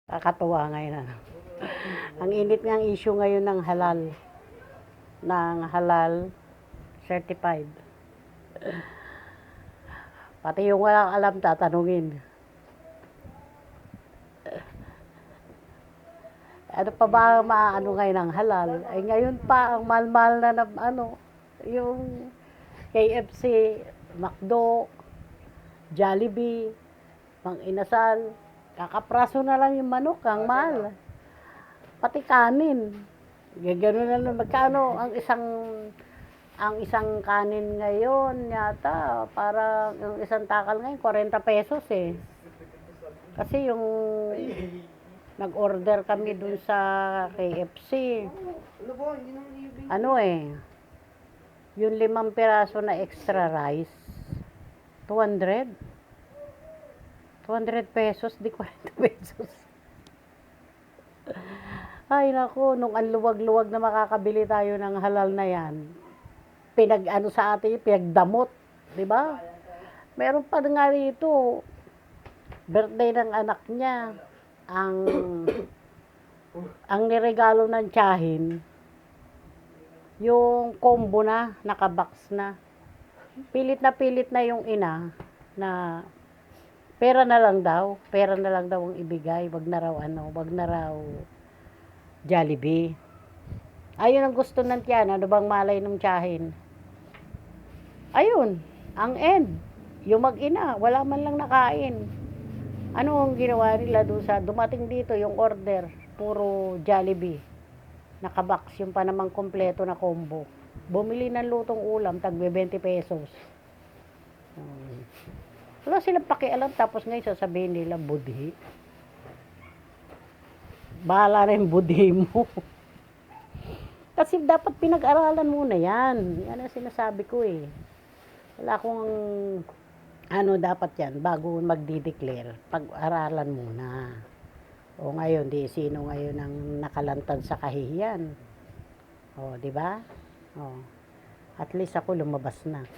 Kakatuwa ngayon, ano. Ang init ngang issue ngayon ng halal certified. Pati yung walang alam tatanungin. Ano pa ba maano ngayon ng halal? Ay ngayon pa ang mahal-mahal na yung KFC, McDo, Jollibee, Mang Inasal. Kakapraso na lang yung manok, ang mahal. Pati kanin. Gano'n na lang. Magkano ang isang kanin ngayon yata, para yung isang takal ngayon, 40 pesos eh. Kasi yung nag-order kami dun sa KFC. Ano eh, yung 5 piraso na extra rice, 200. 200 pesos, di 40 pesos. Ay nako, nung ang luwag-luwag na makakabili tayo ng halal na yan, pinag-ano sa atin, pinagdamot, di ba? Meron pa nga rito, birthday ng anak niya, ang niregalo ng tiyahin, yung combo na, nakabox na. Pilit na yung ina, na pera na lang daw ang ibigay, wag na raw Jollibee. Ayun ang gusto ng tiyan, ano bang malay ng tiyahin? Ayun, ang end. Yung mag-ina, wala man lang nakain. Ano ang ginawa nila doon sa dumating dito yung order, puro Jollibee. Nakabox yung pa namang kompleto na combo. Bumili ng lutong ulam, tagbe 20 pesos. Wala silang pakialam, tapos ngayon sasabihin nila budhi. Bahala na yung budhi mo. Kasi dapat pinag-aralan muna yan. Yan ang sinasabi ko eh. Wala akong dapat yan bago magdi-declare. Pag-aralan muna. O ngayon, di sino ngayon ang nakalantad sa kahihiyan? O, di ba? O, at least ako lumabas na.